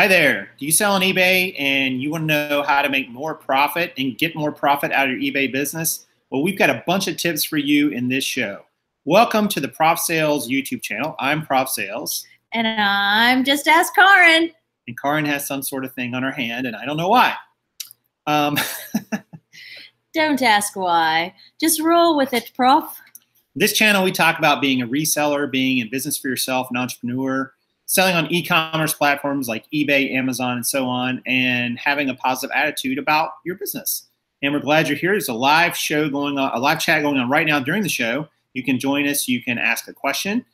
Hi there. Do you sell on eBay and you want to know how to make more profit and get more profit out of your eBay business? Well, we've got a bunch of tips for you in this show. Welcome to the Prof Sales YouTube channel. I'm Prof Sales. And I'm Just Ask Kaaren. And Kaaren has some sort of thing on her hand, and I don't know why. Don't ask why. Just roll with it, Prof. This channel, we talk about being a reseller, being in business for yourself, an entrepreneur, selling on e-commerce platforms like eBay, Amazon, and so on, and having a positive attitude about your business. And we're glad you're here. There's a live show going on, a live chat going on right now during the show. You can join us. You can ask a question.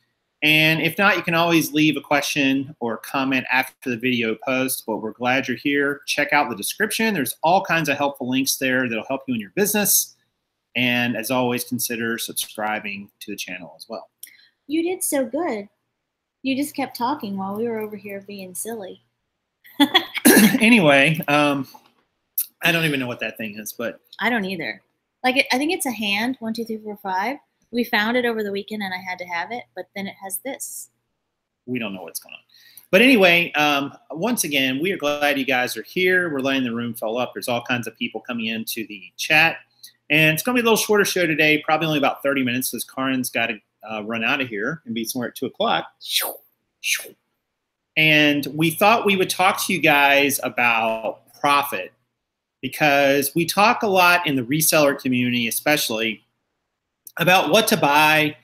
And if not, you can always leave a question or comment after the video post. But we're glad you're here. Check out the description. There's all kinds of helpful links there that'll help you in your business. And as always, consider subscribing to the channel as well. You did so good. You just kept talking while we were over here being silly. Anyway, I don't even know what that thing is, but I don't either. I think it's a hand. 1, 2, 3, 4, 5. We found it over the weekend, and I had to have it. But then it has this. We don't know what's going on. But anyway, once again, we are glad you guys are here. We're letting the room fill up. There's all kinds of people coming into the chat, and it's going to be a little shorter show today. Probably only about 30 minutes, because Karen's got to run out of here and be somewhere at 2 o'clock. And we thought we would talk to you guys about profit, because we talk a lot in the reseller community, especially about what to buy,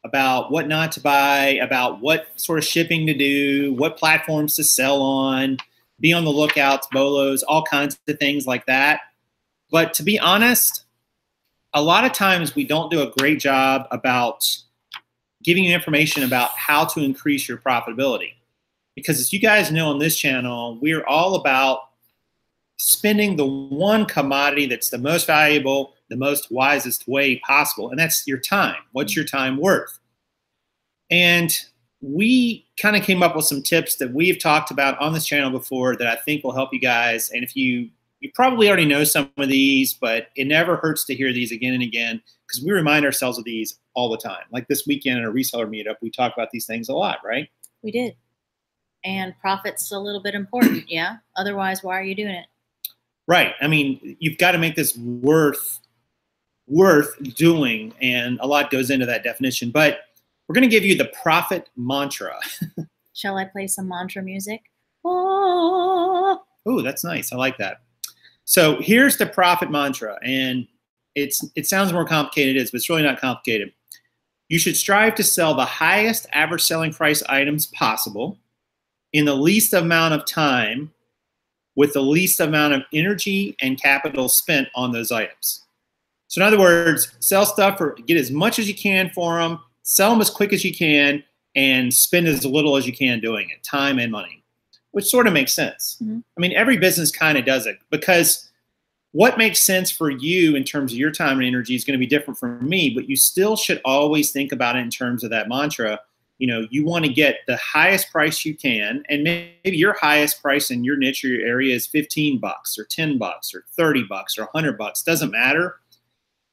about what not to buy, about what sort of shipping to do, what platforms to sell on, be on the lookout, BOLOs, all kinds of things like that. But to be honest, a lot of times we don't do a great job about giving you information about how to increase your profitability. Because as you guys know on this channel, we're all about spending the one commodity that's the most valuable, the most wisest way possible, and that's your time. What's your time worth? And we kind of came up with some tips that we've talked about on this channel before that I think will help you guys. And if you probably already know some of these, but it never hurts to hear these again and again, because we remind ourselves of these all the time. Like this weekend at a reseller meetup, we talk about these things a lot, right? We did. And profit's a little bit important, yeah? Otherwise, why are you doing it? Right. I mean, you've got to make this worth doing, and a lot goes into that definition. But we're going to give you the profit mantra. Shall I play some mantra music? Oh, that's nice. I like that. So here's the profit mantra, and it sounds more complicated, it is, but it's really not complicated. You should strive to sell the highest average selling price items possible in the least amount of time with the least amount of energy and capital spent on those items. So in other words, sell stuff or get as much as you can for them, sell them as quick as you can, and spend as little as you can doing it, time and money, which sort of makes sense. Mm-hmm. I mean, every business kind of does it, because what makes sense for you in terms of your time and energy is going to be different from me, but you still should always think about it in terms of that mantra. You know, you want to get the highest price you can, and maybe your highest price in your niche or your area is $15 or $10 or $30 or $100, doesn't matter.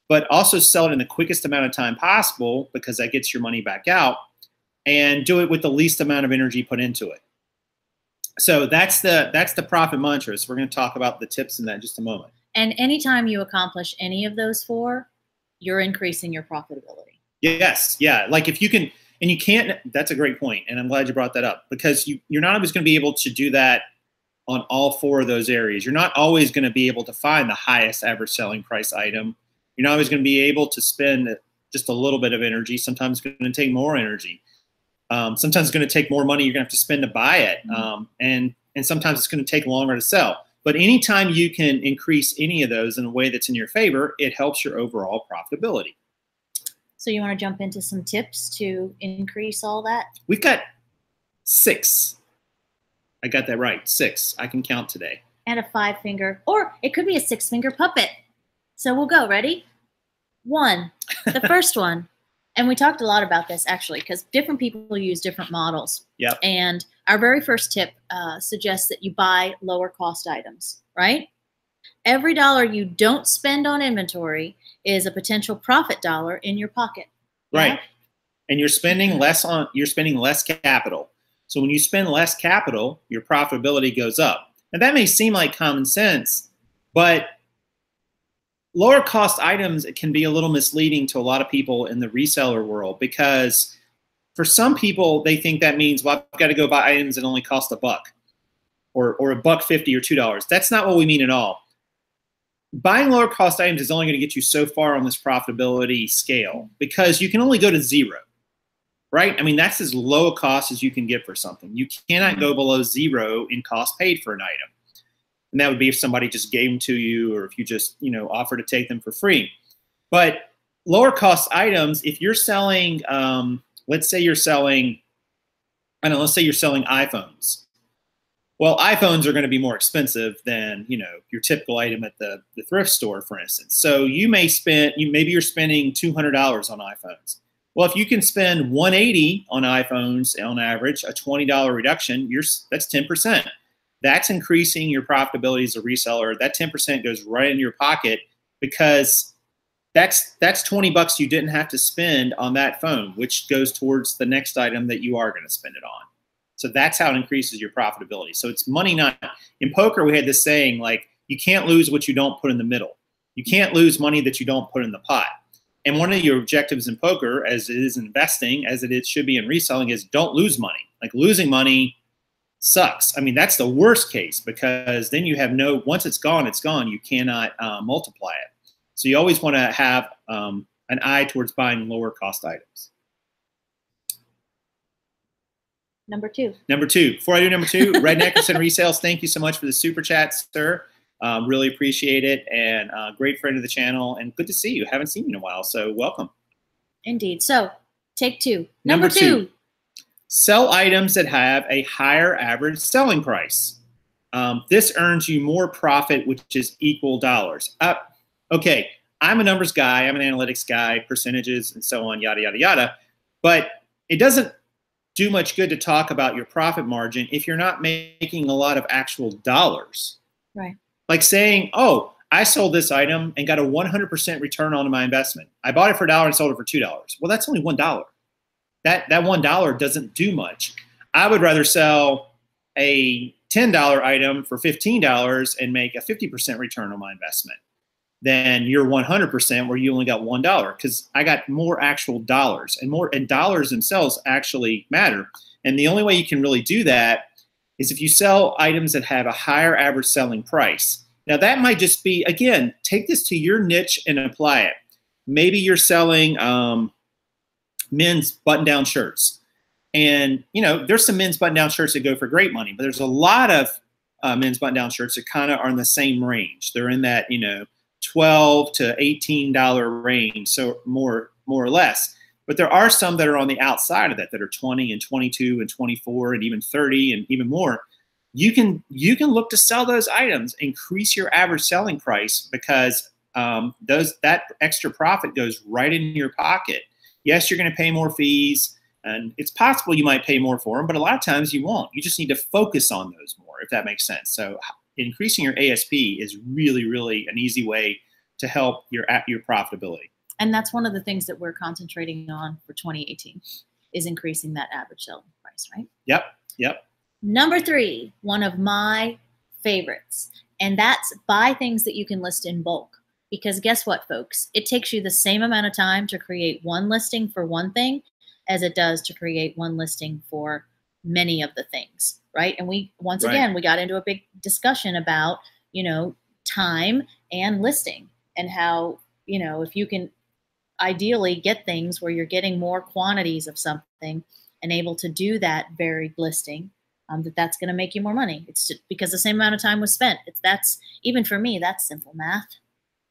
But also sell it in the quickest amount of time possible, because that gets your money back out, and do it with the least amount of energy put into it. So that's the profit mantra. So we're going to talk about the tips in that in just a moment. And anytime you accomplish any of those four, you're increasing your profitability. Yes. Yeah. Like if you can, and you can't, that's a great point. And I'm glad you brought that up, because you're not always going to be able to do that on all four of those areas. You're not always going to be able to find the highest average selling price item. You're not always going to be able to spend just a little bit of energy. Sometimes it's going to take more energy. Sometimes it's going to take more money you're going to have to spend to buy it. And sometimes it's going to take longer to sell. But anytime you can increase any of those in a way that's in your favor, it helps your overall profitability. So you want to jump into some tips to increase all that? We've got 6. I got that right. 6. I can count today. And a 5-finger, or it could be a 6-finger puppet. So we'll go. Ready? 1, the first one. And we talked a lot about this, actually, because different people use different models. Yep. And our very first tip suggests that you buy lower cost items, right? Every dollar you don't spend on inventory is a potential profit dollar in your pocket. Right. And you're spending less capital. So when you spend less capital, your profitability goes up. And that may seem like common sense, but lower cost items, it can be a little misleading to a lot of people in the reseller world, because for some people, they think that means, well, I've got to go buy items that only cost $1 or $1.50 or $2. That's not what we mean at all. Buying lower cost items is only going to get you so far on this profitability scale, because you can only go to 0, right? I mean, that's as low a cost as you can get for something. You cannot go below 0 in cost paid for an item. And that would be if somebody just gave them to you, or if you just, offer to take them for free. But lower cost items, if you're selling, let's say you're selling, let's say you're selling iPhones. Well, iPhones are going to be more expensive than, your typical item at the thrift store, for instance. So you may maybe you're spending $200 on iPhones. Well, if you can spend $180 on iPhones on average, a $20 reduction, that's 10%. That's increasing your profitability as a reseller. That 10% goes right in your pocket, because that's $20 you didn't have to spend on that phone, which goes towards the next item that you are going to spend it on. So that's how it increases your profitability. So it's money not in poker. We had this saying, like, you can't lose what you don't put in the middle. You can't lose money that you don't put in the pot. And one of your objectives in poker, as it is investing, as it should be in reselling, is don't lose money. Like, losing money sucks. I mean, that's the worst case, because then you have once it's gone, it's gone. You cannot multiply it. So you always want to have an eye towards buying lower cost items. Number 2. Before I do number 2, Red Neckerson Resales, thank you so much for the super chat, sir. Really appreciate it. And great friend of the channel, and good to see you. Haven't seen you in a while, so welcome. Indeed. So take 2. Number 2. Sell items that have a higher average selling price. This earns you more profit, which is equal dollars. Okay, I'm a numbers guy. I'm an analytics guy, percentages and so on, yada, yada, yada. But it doesn't do much good to talk about your profit margin if you're not making a lot of actual dollars. Right. Like saying, oh, I sold this item and got a 100% return on my investment. I bought it for $1 and sold it for $2. Well, that's only $1. That $1 doesn't do much. I would rather sell a $10 item for $15 and make a 50% return on my investment than your 100% where you only got $1, because I got more actual dollars, and dollars themselves actually matter. And the only way you can really do that is if you sell items that have a higher average selling price. Now that might just be, again, take this to your niche and apply it. Maybe you're selling men's button-down shirts. And, there's some men's button-down shirts that go for great money, but there's a lot of men's button-down shirts that kind of are in the same range. They're in that, $12 to $18 range, so more or less. But there are some that are on the outside of that are 20 and 22 and 24 and even 30 and even more. You can look to sell those items, increase your average selling price, because that extra profit goes right in your pocket. Yes, you're going to pay more fees, and it's possible you might pay more for them, but a lot of times you won't. You just need to focus on those more, if that makes sense. So increasing your ASP is really, really an easy way to help your profitability. And that's one of the things that we're concentrating on for 2018, is increasing that average selling price, right? Yep. Number 3, one of my favorites, and that's buy things that you can list in bulk. Because guess what, folks? It takes you the same amount of time to create one listing for one thing as it does to create one listing for many of the things, right? And we again, we got into a big discussion about, time and listing, and how, if you can ideally get things where you're getting more quantities of something and able to do that varied listing, that's going to make you more money. It's just because the same amount of time was spent. That's even for me, that's simple math.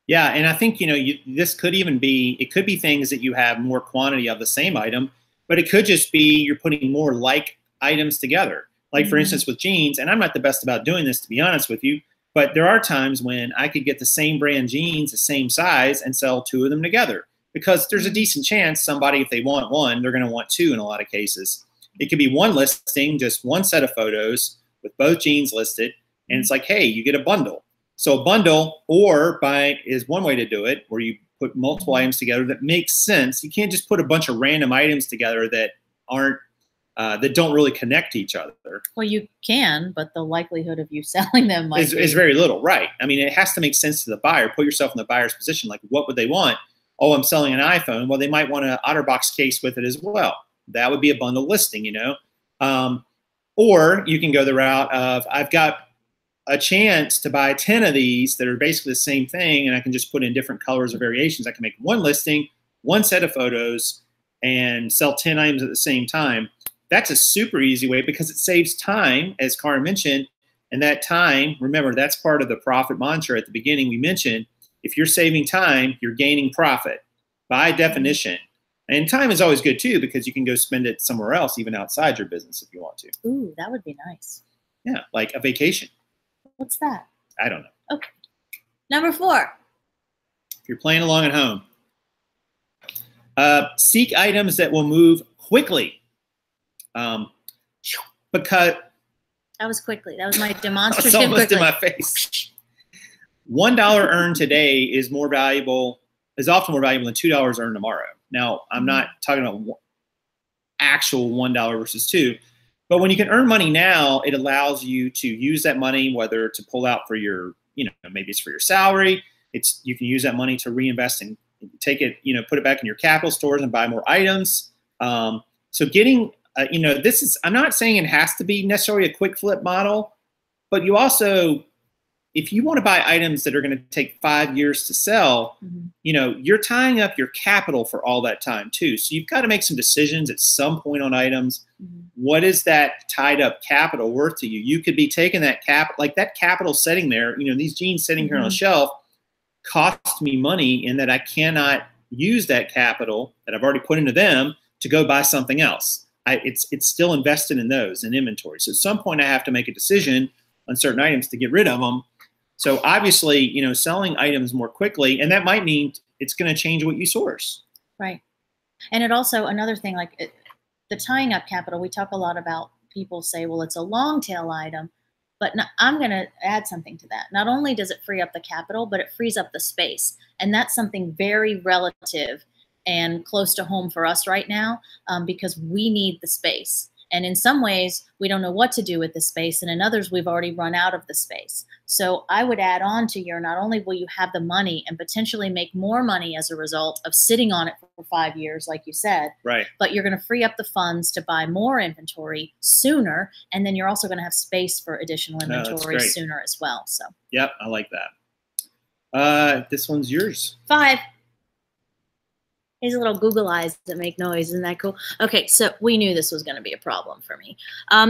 Yeah, and I think, this could even be, it could be things that you have more quantity of the same item, but it could just be you're putting more like items together. Like, for instance, with jeans, and I'm not the best about doing this, to be honest with you, but there are times when I could get the same brand jeans, the same size, and sell 2 of them together, because there's a decent chance somebody, if they want one, they're going to want 2 in a lot of cases. It could be one listing, just one set of photos with both jeans listed, and it's like, hey, you get a bundle. So a bundle or buy is one way to do it, where you put multiple items together that makes sense. You can't just put a bunch of random items together that aren't that don't really connect to each other. Well, you can, but the likelihood of you selling them is very little, right? I mean, it has to make sense to the buyer. Put yourself in the buyer's position. Like, what would they want? Oh, I'm selling an iPhone. Well, they might want an OtterBox case with it as well. That would be a bundle listing, you know? Or you can go the route of, I've got a chance to buy 10 of these that are basically the same thing, and I can just put in different colors or variations. I can make one listing, one set of photos, and sell 10 items at the same time. That's a super easy way because it saves time, as Kaaren mentioned, and that time, remember, that's part of the profit mantra at the beginning we mentioned. If you're saving time, you're gaining profit by definition. And time is always good too, because you can go spend it somewhere else, even outside your business if you want to. Ooh, that would be nice. Yeah, like a vacation. What's that? I don't know. Okay. Number 4. If you're playing along at home, seek items that will move quickly. Because that was quickly. That was my demonstrative. It's almost quickly. in my face. $1 earned today is often more valuable than $2 earned tomorrow. Now, I'm not talking about actual $1 versus $2, but when you can earn money now, it allows you to use that money, whether to pull out for your, maybe it's for your salary. You can use that money to reinvest and take it, put it back in your capital stores and buy more items. So getting, I'm not saying it has to be necessarily a quick flip model, but you also, if you want to buy items that are going to take 5 years to sell, you're tying up your capital for all that time too. So you've got to make some decisions at some point on items. What is that tied up capital worth to you? You could be taking that that capital sitting there, these jeans sitting here on the shelf cost me money in that I cannot use that capital that I've already put into them to go buy something else. It's still invested in those in inventory. So at some point I have to make a decision on certain items to get rid of them. So obviously, selling items more quickly, and that might mean it's going to change what you source. Right. And it also, another thing, the tying up capital, we talk a lot about, people say, well, it's a long tail item, but I'm going to add something to that. Not only does it free up the capital, but it frees up the space. And that's something very relative and close to home for us right now, because we need the space. And in some ways, we don't know what to do with the space. And in others, we've already run out of the space. So I would add on to not only will you have the money and potentially make more money as a result of sitting on it for 5 years, like you said, right? But you're going to free up the funds to buy more inventory sooner. And then you're also going to have space for additional inventory sooner as well. So, yep, I like that. This one's yours. 5. These little Google eyes that make noise. Isn't that cool? Okay, so we knew this was going to be a problem for me.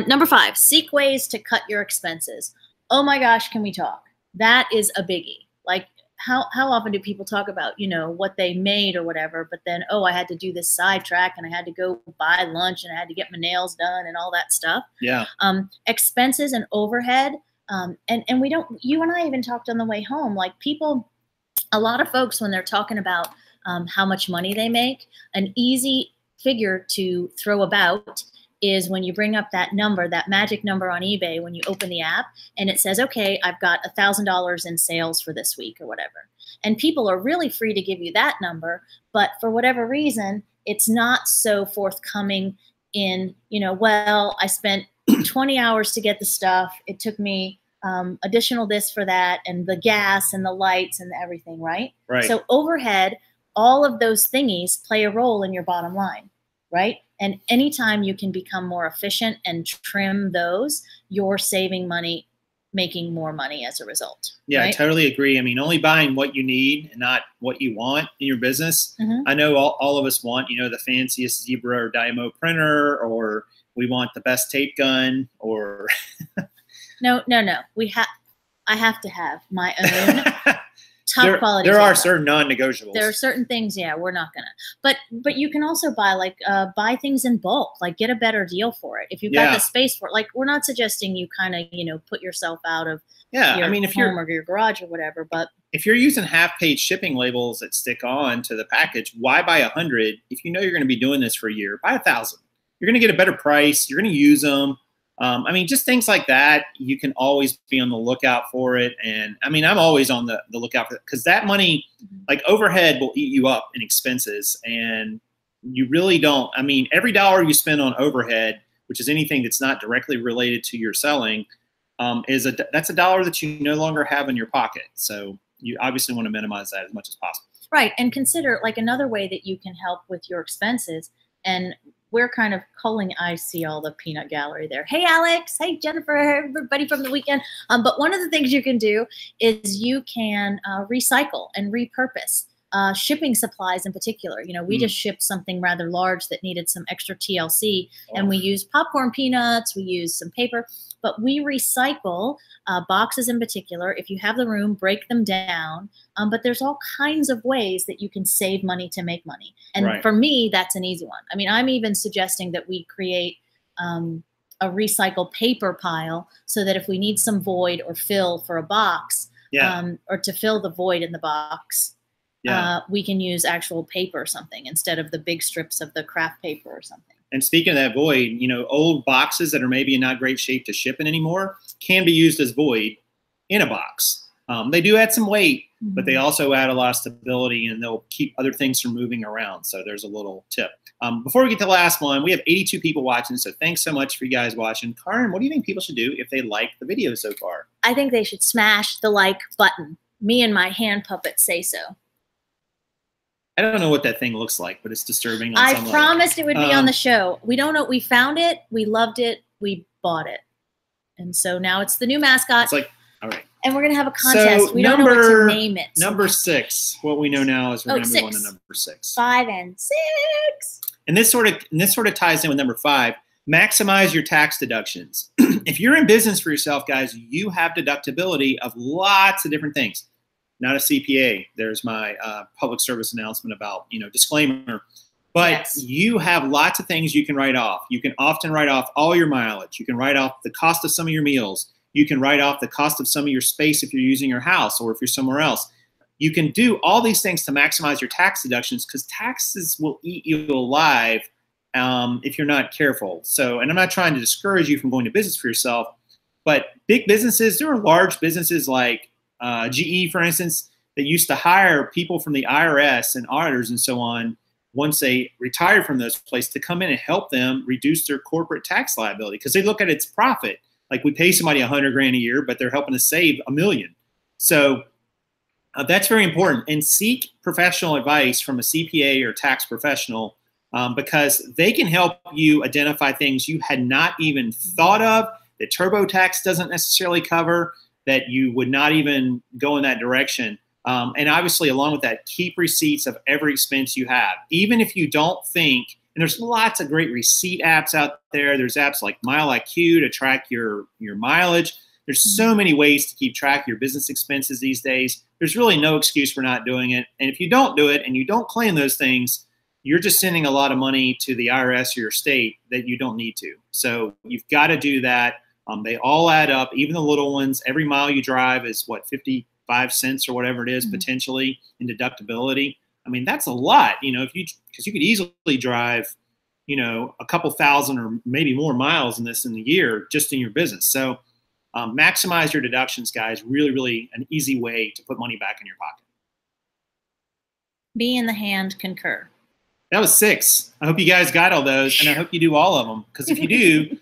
Number 5, seek ways to cut your expenses. Oh my gosh, can we talk? That is a biggie. Like, how often do people talk about, what they made or whatever, but then, oh, I had to do this sidetrack and I had to go buy lunch and I had to get my nails done and all that stuff. Yeah. Expenses and overhead. And we don't, you and I even talked on the way home, like a lot of folks, when they're talking about how much money they make, an easy figure to throw about is when you bring up that number, that magic number on eBay, when you open the app and it says, okay, I've got $1,000 in sales for this week or whatever. And people are really free to give you that number, but for whatever reason, it's not so forthcoming in, well, I spent 20 hours to get the stuff. It took me additional this for that and the gas and the lights and everything, right? Right. So overhead, all of those thingies play a role in your bottom line, right? And anytime you can become more efficient and trim those, you're saving money, making more money as a result. Yeah, right? I totally agree. I mean, only buying what you need and not what you want in your business. I know all of us want, the fanciest Zebra or Dymo printer, or we want the best tape gun, or No. I have to have my own top quality. There are certain non-negotiables. There are certain things, we're not gonna. But you can also buy things in bulk, like get a better deal for it. If you've got the space for it, like we're not suggesting you kind of, put yourself out of your home or your garage or whatever. But if you're using half-page shipping labels that stick on to the package, why buy 100 if you know you're going to be doing this for a year? Buy 1,000. You're going to get a better price. You're going to use them. Just things like that, you can always be on the lookout for it. And I'm always on the lookout for it, because that money, like overhead, will eat you up in expenses. And you really don't, every dollar you spend on overhead which is anything that's not directly related to your selling, that's a dollar that you no longer have in your pocket. So you obviously want to minimize that as much as possible. Right. And consider like another way that you can help with your expenses. And we're kind of calling, I see all the peanut gallery there. Hey, Alex. Hey, Jennifer, everybody from the weekend. But one of the things you can do is you can recycle and repurpose. Shipping supplies in particular. You know, we just shipped something rather large that needed some extra TLC, and we used popcorn peanuts, we used some paper, but we recycle boxes in particular. If you have the room, break them down. But there's all kinds of ways that you can save money to make money. And for me, that's an easy one. I mean, I'm even suggesting that we create a recycle paper pile so that if we need some void or fill for a box, or to fill the void in the box, we can use actual paper or something instead of the big strips of the craft paper or something. And speaking of that void, you know, old boxes that are maybe in not great shape to ship in anymore can be used as void in a box. They do add some weight, but they also add a lot of stability, and they'll keep other things from moving around. So there's a little tip. Before we get to the last one, we have 82 people watching, so thanks so much for you guys watching. Kaaren, what do you think people should do if they like the video so far? I think they should smash the like button. Me and my hand puppets say so. I don't know what that thing looks like, but it's disturbing. I promised it would be on the show. We don't know. We found it. We loved it. We bought it. And so now it's the new mascot. It's like, all right. And we're going to have a contest. So we don't know what to name it. Number 6. What we know now is we're going to move on to number 6. 5 and 6. And this sort of ties in with number 5. Maximize your tax deductions. If you're in business for yourself, guys, you have deductibility of lots of different things. Not a CPA. There's my public service announcement about, you know, disclaimer. But you have lots of things you can write off. You can often write off all your mileage. You can write off the cost of some of your meals. You can write off the cost of some of your space if you're using your house or if you're somewhere else. You can do all these things to maximize your tax deductions because taxes will eat you alive if you're not careful. So, and I'm not trying to discourage you from going to business for yourself, but big businesses, there are large businesses like GE, for instance, that used to hire people from the IRS and auditors and so on once they retired from those places to come in and help them reduce their corporate tax liability because they look at its profit. Like we pay somebody $100,000 a year, but they're helping us save $1 million. So that's very important. And seek professional advice from a CPA or tax professional because they can help you identify things you had not even thought of that TurboTax doesn't necessarily cover, that you would not even go in that direction. And obviously, along with that, keep receipts of every expense you have. Even if you don't think, and there's lots of great receipt apps out there. There's apps like MileIQ to track your mileage. There's so many ways to keep track of your business expenses these days. There's really no excuse for not doing it. And if you don't do it and you don't claim those things, you're just sending a lot of money to the IRS or your state that you don't need to. So you've got to do that. They all add up, even the little ones. Every mile you drive is, what, 55 cents or whatever it is potentially in deductibility. I mean, that's a lot, you know, because you could easily drive, you know, a couple thousand or maybe more miles in the year just in your business. So maximize your deductions, guys. Really, really an easy way to put money back in your pocket. Be in the hand, concur. That was 6. I hope you guys got all those, and I hope you do all of them. Because if you do,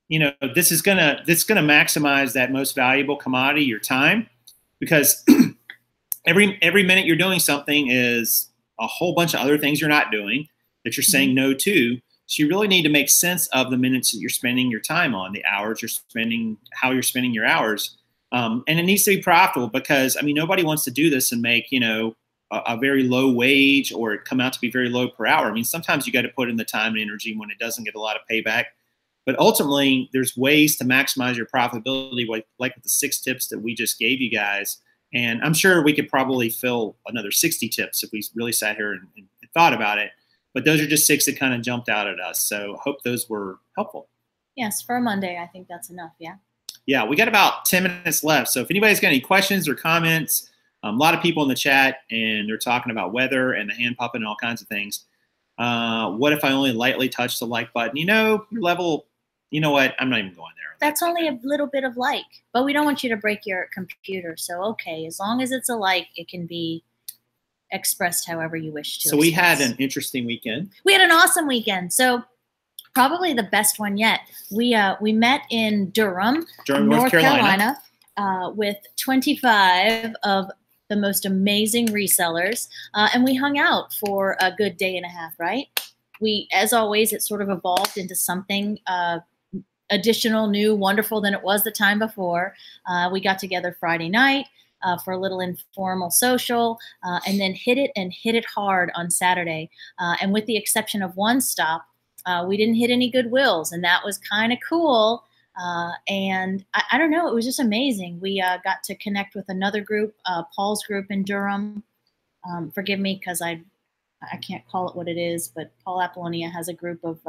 you know, this is gonna maximize that most valuable commodity, your time, because every minute you're doing something is a whole bunch of other things you're not doing that you're saying no to. So you really need to make sense of the minutes that you're spending your time on, the hours you're spending, how you're spending your hours, and it needs to be profitable because, I mean, nobody wants to do this and make, you know, a very low wage or it come out to be very low per hour. I mean, sometimes you got to put in the time and energy when it doesn't get a lot of payback. But ultimately, there's ways to maximize your profitability, like with the 6 tips that we just gave you guys. And I'm sure we could probably fill another 60 tips if we really sat here and thought about it. But those are just 6 that kind of jumped out at us. So hope those were helpful. Yes, for a Monday, I think that's enough, yeah. Yeah, we got about 10 minutes left. So if anybody's got any questions or comments, a lot of people in the chat, and they're talking about weather and the hand puppet and all kinds of things. What if I only lightly touch the like button? You know, your level, you know what? I'm not even going there. That's only a little bit of like, but we don't want you to break your computer. So, okay, as long as it's a like, it can be expressed however you wish to. So we had an interesting weekend. We had an awesome weekend. So Probably the best one yet. We met in Durham, North Carolina, with 25 of the most amazing resellers, and we hung out for a good day and a half. Right? We, as always, it sort of evolved into something additional, new, wonderful than it was the time before. We got together Friday night for a little informal social, and then hit it hard on Saturday. And with the exception of one stop, we didn't hit any Goodwills, and that was kind of cool. And I don't know, it was just amazing. We got to connect with another group, Paul's group in Durham. Forgive me because I can't call it what it is, but Paul Apollonia has a group of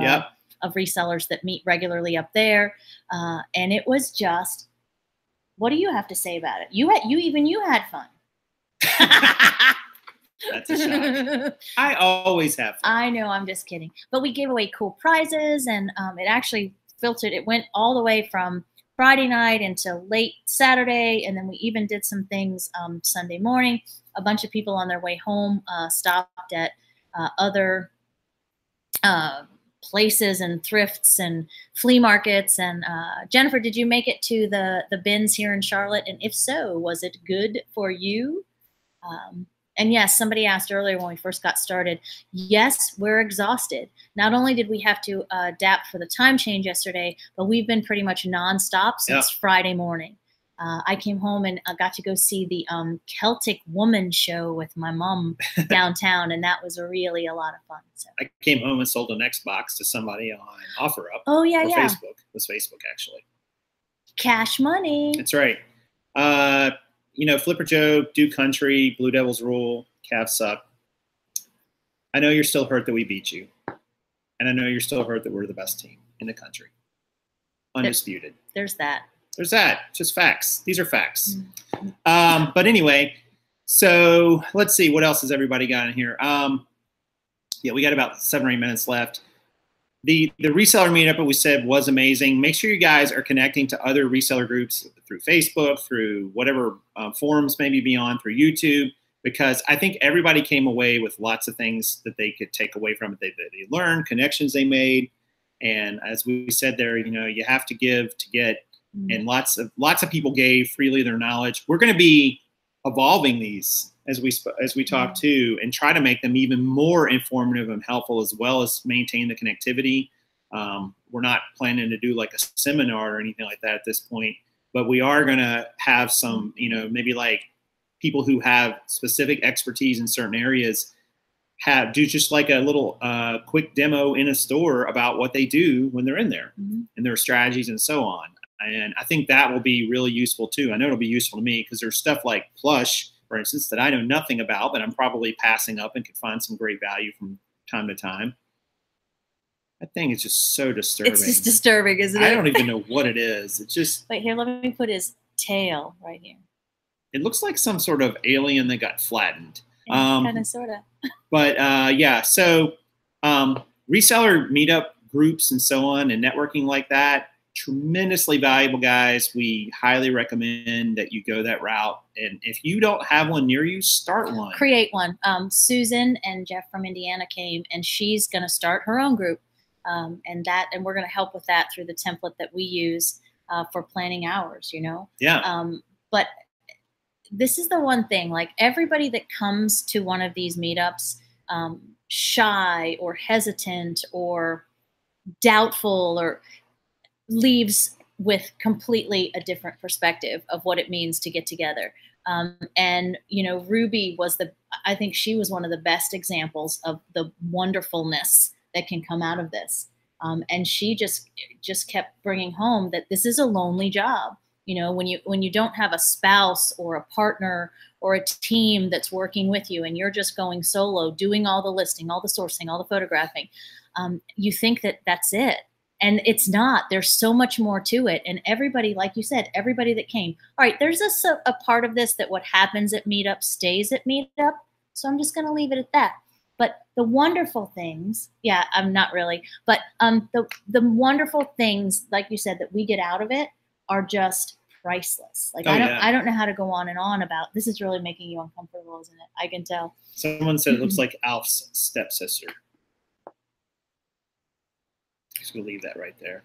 resellers that meet regularly up there. And it was just, what do you have to say about it? You had fun. That's a shock. I always have fun. I know, I'm just kidding. But we gave away cool prizes, and it actually filtered. It went all the way from Friday night until late Saturday, and then we even did some things Sunday morning. A bunch of people on their way home stopped at other places and thrifts and flea markets. And Jennifer, did you make it to the bins here in Charlotte? And if so, was it good for you? And yes, somebody asked earlier when we first got started, yes, we're exhausted. Not only did we have to adapt for the time change yesterday, but we've been pretty much nonstop since Friday morning. I came home and got to go see the Celtic Woman show with my mom downtown, and that was really a lot of fun. So I came home and sold an Xbox to somebody on OfferUp. Oh, yeah, yeah. Facebook. It was Facebook, actually. Cash money. That's right. Flipper Joe, do country, Blue Devils rule, Cavs suck. I know you're still hurt that we beat you. And I know you're still hurt that we're the best team in the country. Undisputed. There's that. There's that. Just facts. These are facts. But anyway, so let's see. What else has everybody got in here? We got about 7 or 8 minutes left. The reseller meetup that we said was amazing. Make sure you guys are connecting to other reseller groups through Facebook, through whatever forums maybe be on, through YouTube, because I think everybody came away with lots of things that they could take away from it. They learned, connections they made. And as we said there, you have to give to get. And lots of people gave freely their knowledge. We're going to be evolving these as we talk too, and try to make them even more informative and helpful, as well as maintain the connectivity. We're not planning to do like a seminar or anything like that at this point, but we are going to have some, maybe like people who have specific expertise in certain areas do just like a little quick demo in a store about what they do when they're in there and their strategies and so on. And I think that will be really useful too. I know it'll be useful to me because there's stuff like Plush, for instance, that I know nothing about, but I'm probably passing up and could find some great value from time to time. That thing is just so disturbing. It's just disturbing, isn't it? I don't even know what it is. It's just... Wait, here, let me put his tail right here. It looks like some sort of alien that got flattened. Kind of, sort of. But so reseller meetup groups and so on and networking like that, tremendously valuable, guys. We highly recommend that you go that route. And if you don't have one near you, start one. Create one. Susan and Jeff from Indiana came, and she's going to start her own group. And we're going to help with that through the template that we use for planning hours, Yeah. But this is the one thing, like everybody that comes to one of these meetups, shy or hesitant or doubtful, or leaves with completely a different perspective of what it means to get together. And Ruby I think she was one of the best examples of the wonderfulness that can come out of this. And she just kept bringing home that this is a lonely job. When you don't have a spouse or a partner or a team that's working with you, and you're just going solo, doing all the listing, all the sourcing, all the photographing, you think that that's it. And it's not. There's so much more to it. And everybody, like you said, everybody that came. All right, there's a part of this that what happens at meetup stays at meetup. So I'm just going to leave it at that. But the wonderful things, I'm not really. But the wonderful things, like you said, that we get out of it are just priceless. Like I don't know how to go on and on about. This is really making you uncomfortable, isn't it? I can tell. Someone said it looks like Alf's stepsister. just gonna leave that right there.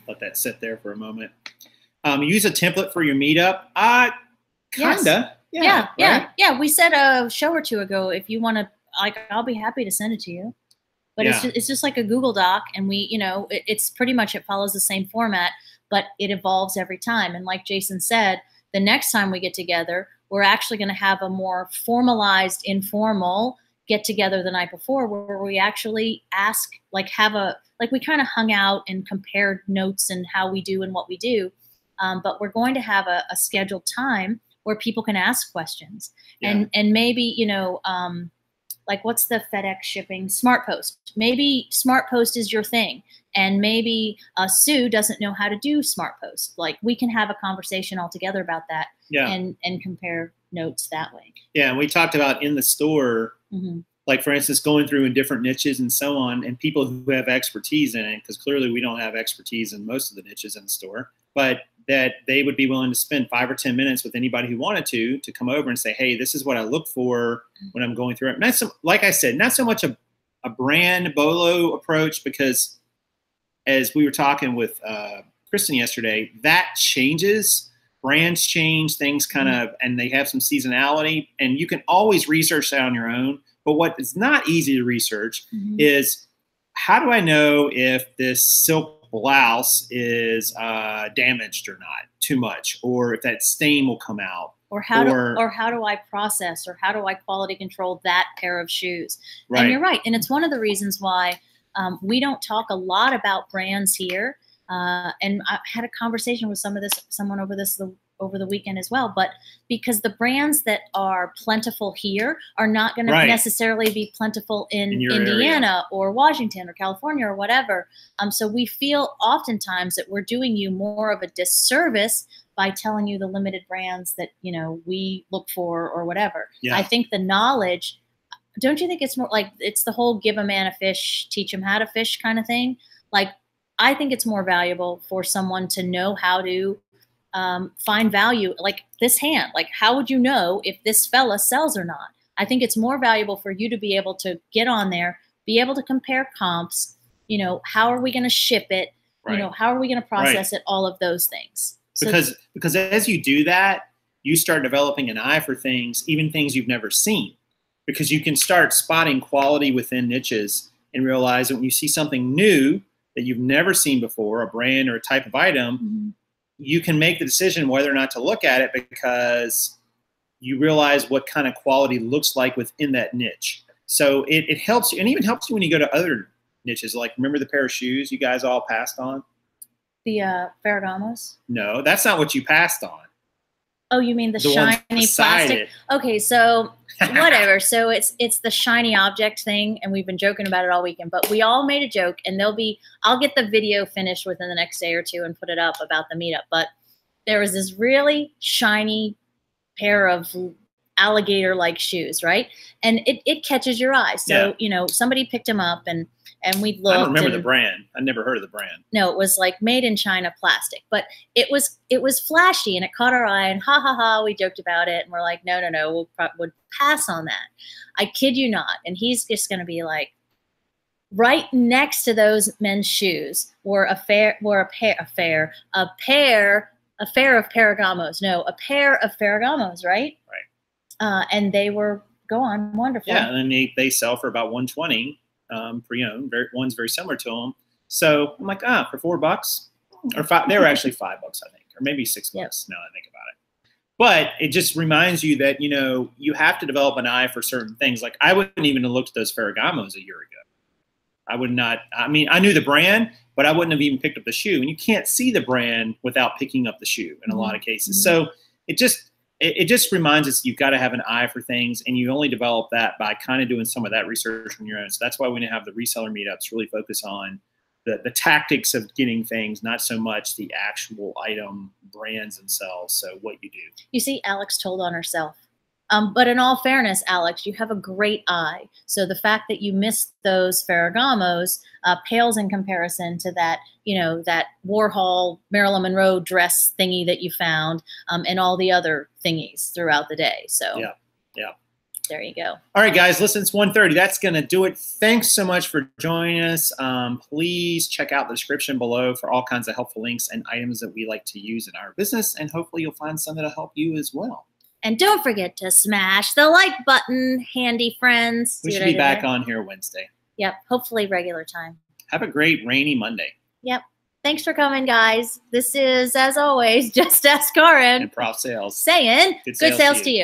Let that sit there for a moment. Use a template for your meetup. Kinda. Yes. Right? Yeah. We said a show or two ago, if you want to, like, I'll be happy to send it to you. But it's just like a Google Doc, and we, it's pretty much, it follows the same format, but it evolves every time. And like Jason said, the next time we get together, we're actually going to have a more formalized, informal get together the night before, where we actually ask, we kind of hung out and compared notes and how we do and what we do. But we're going to have a scheduled time where people can ask questions, and maybe, like, what's the FedEx shipping? Smart Post. Maybe Smart Post is your thing. And maybe Sue doesn't know how to do Smart Post. Like, we can have a conversation all together about that and compare notes that way. Yeah, and we talked about in the store, like, for instance, going through in different niches and so on, and people who have expertise in it, because clearly we don't have expertise in most of the niches in the store, but that they would be willing to spend 5 or 10 minutes with anybody who wanted to come over and say, hey, this is what I look for when I'm going through it. Not so, like I said, not so much a brand BOLO approach, because as we were talking with Kristen yesterday, that changes. Brands change, things kind of, and they have some seasonality, and you can always research that on your own. But what is not easy to research is, how do I know if this silk blouse is damaged or not too much, or if that stain will come out, or how do I process, or how do I quality control that pair of shoes? Right. And you're right, and it's one of the reasons why we don't talk a lot about brands here. And I had a conversation with someone over the weekend as well, but because the brands that are plentiful here are not going to necessarily be plentiful in Indiana or Washington or California or whatever. So we feel oftentimes that we're doing you more of a disservice by telling you the limited brands that, we look for or whatever. Yeah. I think the knowledge, don't you think it's more like, it's the whole give a man a fish, teach him how to fish kind of thing? Like, I think it's more valuable for someone to know how to find value, like this hand. Like, how would you know if this fella sells or not? I think it's more valuable for you to be able to get on there, be able to compare comps, how are we going to ship it? Right. How are we going to process it? All of those things. Because as you do that, you start developing an eye for things, even things you've never seen, because you can start spotting quality within niches and realize that when you see something new that you've never seen before, a brand or a type of item, you can make the decision whether or not to look at it, because you realize what kind of quality looks like within that niche. So it helps you, and even helps you when you go to other niches. Like, remember the pair of shoes you guys all passed on? The Ferragamos? No, that's not what you passed on. Oh, you mean the shiny plastic? Okay, so whatever. So it's the shiny object thing, and we've been joking about it all weekend. But we all made a joke, and I'll get the video finished within the next day or two and put it up about the meetup. But there was this really shiny pair of alligator-like shoes, right? And it catches your eye. So somebody picked them up, and we looked. I don't remember the brand. I never heard of the brand. No, it was like made in China plastic, but it was flashy, and it caught our eye, and ha ha ha, we joked about it, and we're like, no, we'll pass on that. I kid you not. And he's just going to be like, right next to those men's shoes were a pair of Ferragamos. No, a pair of Ferragamos, right? Right. And they were wonderful. Yeah, and they sell for about $120. One's very similar to them. So I'm like, for $4 or $5, they were actually $5, I think, or maybe $6 now that I think about it. But it just reminds you that, you have to develop an eye for certain things. Like, I wouldn't even have looked at those Ferragamos a year ago. I would not. I mean, I knew the brand, but I wouldn't have even picked up the shoe. And you can't see the brand without picking up the shoe in a lot of cases. So it just reminds us you've got to have an eye for things, and you only develop that by kind of doing some of that research on your own. So that's why we have the reseller meetups really focus on the tactics of getting things, not so much the actual item, brands themselves. So what you do. You see, Alex told on herself. But in all fairness, Alex, you have a great eye. So the fact that you missed those Ferragamos pales in comparison to that, that Warhol Marilyn Monroe dress thingy that you found, and all the other thingies throughout the day. So yeah. There you go. All right, guys, listen, it's 1:30. That's going to do it. Thanks so much for joining us. Please check out the description below for all kinds of helpful links and items that we like to use in our business, and hopefully you'll find some that'll help you as well. And don't forget to smash the like button, handy friends. We should be back on here Wednesday. Yep, hopefully regular time. Have a great rainy Monday. Yep. Thanks for coming, guys. This is, as always, Just Ask Kaaren And Prof Sales. saying good sales to you.